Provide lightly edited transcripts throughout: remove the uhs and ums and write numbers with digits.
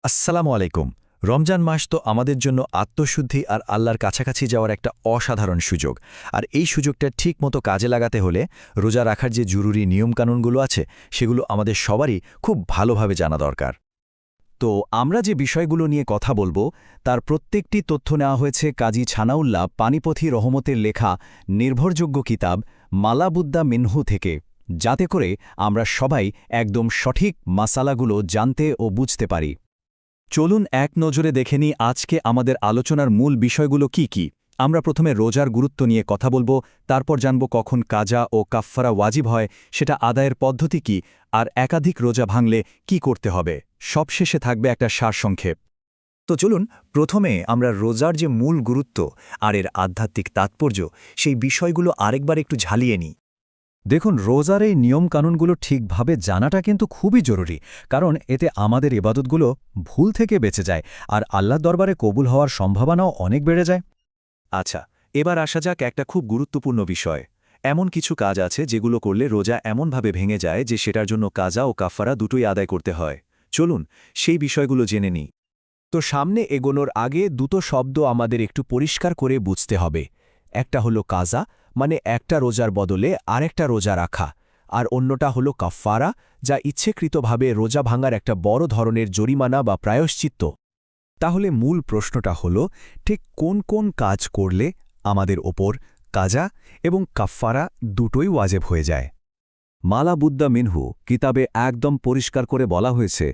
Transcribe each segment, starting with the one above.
আসসালামু আলাইকুম। রমজান মাস তো আমাদের জন্য আত্মশুদ্ধি আর আল্লাহর কাছাকাছি যাওয়ার একটা অসাধারণ সুযোগ। আর এই সুযোগটা ঠিকমতো কাজে লাগাতে হলে রোজা রাখার যে জরুরি নিয়মকানুনগুলো আছে সেগুলো আমাদের সবারই খুব ভালোভাবে জানা দরকার। তো আমরা যে বিষয়গুলো নিয়ে কথা বলবো তার প্রত্যেকটি তথ্য নেওয়া হয়েছে কাজী ছানাউল্লাহ পানিপথি রহমতের লেখা নির্ভরযোগ্য কিতাব মালাবুদ্দা মিনহু থেকে, যাতে করে আমরা সবাই একদম সঠিক মাসালাগুলো জানতে ও বুঝতে পারি। চলুন এক নজরে দেখে নিই আজকে আমাদের আলোচনার মূল বিষয়গুলো কি কি। আমরা প্রথমে রোজার গুরুত্ব নিয়ে কথা বলবো, তারপর জানব কখন কাজা ও কাফফারা ওয়াজিব হয়, সেটা আদায়ের পদ্ধতি কি, আর একাধিক রোজা ভাঙলে কি করতে হবে। সবশেষে থাকবে একটা সারসংক্ষেপ। তো চলুন প্রথমে আমরা রোজার যে মূল গুরুত্ব আর এর আধ্যাত্মিক তাৎপর্য সেই বিষয়গুলো আরেকবার একটু ঝালিয়ে নিই। দেখুন, রোজার এই নিয়মকানুনগুলো ঠিকভাবে জানাটা কিন্তু খুবই জরুরি, কারণ এতে আমাদের ইবাদতগুলো ভুল থেকে বেঁচে যায় আর আল্লাহর দরবারে কবুল হওয়ার সম্ভাবনাও অনেক বেড়ে যায়। আচ্ছা, এবার আসা যাক একটা খুব গুরুত্বপূর্ণ বিষয়। এমন কিছু কাজ আছে যেগুলো করলে রোজা এমনভাবে ভেঙে যায় যে সেটার জন্য কাজা ও কাফারা দুটোই আদায় করতে হয়। চলুন সেই বিষয়গুলো জেনে নিই। তো সামনে এগোনোর আগে দুটো শব্দ আমাদের একটু পরিষ্কার করে বুঝতে হবে। একটা হলো কাজা, মানে একটা রোজার বদলে আরেকটা রোজা রাখা, আর অন্যটা হলো কাফফারা, যা ইচ্ছেকৃতভাবে রোজা ভাঙার একটা বড় ধরনের জরিমানা বা প্রায়শ্চিত্ত। তাহলে মূল প্রশ্নটা হলো, ঠিক কোন কোন কাজ করলে আমাদের ওপর কাজা এবং কাফফারা দুটোই ওয়াজেব হয়ে যায়। মালাবুদ্দা মিনহু কিতাবে একদম পরিষ্কার করে বলা হয়েছে,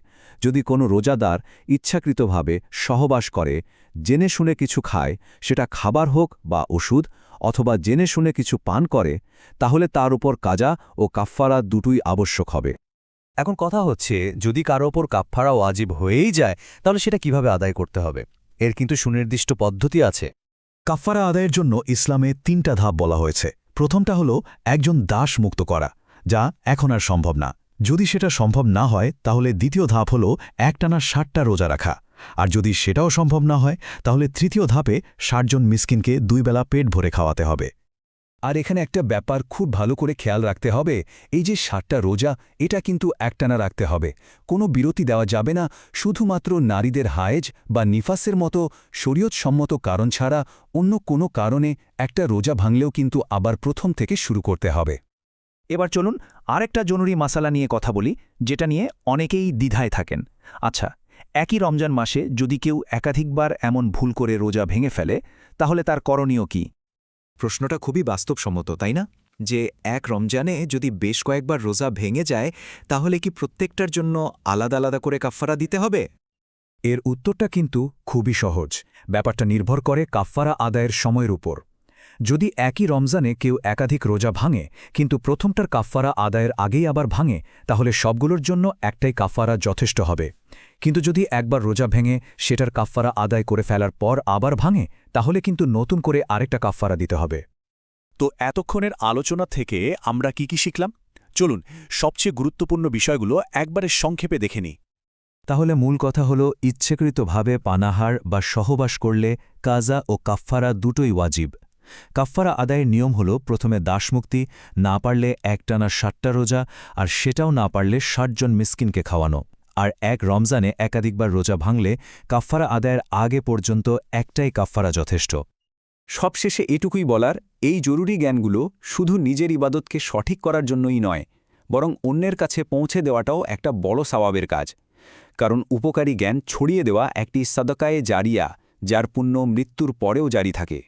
যদি কোনো রোজাদার ইচ্ছাকৃতভাবে সহবাস করে, জেনে শুনে কিছু খায়, সেটা খাবার হোক বা ওষুধ, অথবা জেনে শুনে কিছু পান করে, তাহলে তার উপর কাজা ও কাফফারা দুটোই আবশ্যক হবে। এখন কথা হচ্ছে, যদি কারো ওপর কাফফারা ওয়াজিব হয়েই যায় তাহলে সেটা কিভাবে আদায় করতে হবে? এর কিন্তু সুনির্দিষ্ট পদ্ধতি আছে। কাফফারা আদায়ের জন্য ইসলামে ৩টা ধাপ বলা হয়েছে। প্রথমটা হলো একজন দাস মুক্ত করা, যা এখন আর সম্ভব না। যদি সেটা সম্ভব না হয় তাহলে দ্বিতীয় ধাপ হলো একটানা ৬০টা রোজা রাখা, আর যদি সেটাও সম্ভব না হয় তাহলে তৃতীয় ধাপে ৬০ জন মিসকিনকে ২ বেলা পেট ভরে খাওয়াতে হবে। আর এখানে একটা ব্যাপার খুব ভালো করে খেয়াল রাখতে হবে, এই যে ৬০টা রোজা, এটা কিন্তু একটানা রাখতে হবে, কোনো বিরতি দেওয়া যাবে না। শুধুমাত্র নারীদের হায়েজ বা নিফাসের মতো শরীয়তসম্মত কারণ ছাড়া অন্য কোনো কারণে একটা রোজা ভাঙলেও কিন্তু আবার প্রথম থেকে শুরু করতে হবে। এবার চলুন আরেকটা জরুরি মাসালা নিয়ে কথা বলি, যেটা নিয়ে অনেকেই দ্বিধায় থাকেন। আচ্ছা, একই রমজান মাসে যদি কেউ একাধিকবার এমন ভুল করে রোজা ভেঙে ফেলে, তাহলে তার করণীয় কি? প্রশ্নটা খুবই বাস্তবসম্মত, তাই না? যে এক রমজানে যদি বেশ কয়েকবার রোজা ভেঙে যায়, তাহলে কি প্রত্যেকটার জন্য আলাদা আলাদা করে কাফফারা দিতে হবে? এর উত্তরটা কিন্তু খুবই সহজ। ব্যাপারটা নির্ভর করে কাফফারা আদায়ের সময়ের উপর। যদি একই রমজানে কেউ একাধিক রোজা ভাঙে, কিন্তু প্রথমটার কাফফারা আদায়ের আগেই আবার ভাঙে, তাহলে সবগুলোর জন্য একটাই কাফফারা যথেষ্ট হবে। কিন্তু যদি একবার রোজা ভেঙে সেটার কাফফারা আদায় করে ফেলার পর আবার ভাঙে, তাহলে কিন্তু নতুন করে আরেকটা কাফফারা দিতে হবে। তো এতক্ষণের আলোচনা থেকে আমরা কি কি শিখলাম? চলুন সবচেয়ে গুরুত্বপূর্ণ বিষয়গুলো একবারে সংক্ষেপে দেখে নিই। তাহলে মূল কথা হলো, ইচ্ছেকৃতভাবে পানাহার বা সহবাস করলে কাজা ও কাফফারা দুটোই ওয়াজিব। কাফফারা আদায়ের নিয়ম হল, প্রথমে দাসমুক্তি, না পারলে একটানা ৬০টা রোজা, আর সেটাও না পারলে ৬০ জন মিসকিনকে খাওয়ানো। আর এক রমজানে একাধিকবার রোজা ভাঙলে কাফফারা আদায়ের আগে পর্যন্ত একটাই কাফফারা যথেষ্ট। সবশেষে এটুকুই বলার, এই জরুরি জ্ঞানগুলো শুধু নিজের ইবাদতকে সঠিক করার জন্যই নয়, বরং অন্যের কাছে পৌঁছে দেওয়াটাও একটা বড় সওয়াবের কাজ। কারণ উপকারী জ্ঞান ছড়িয়ে দেওয়া একটি সাদকায়ে জারিয়া, যার পুণ্য মৃত্যুর পরেও জারি থাকে।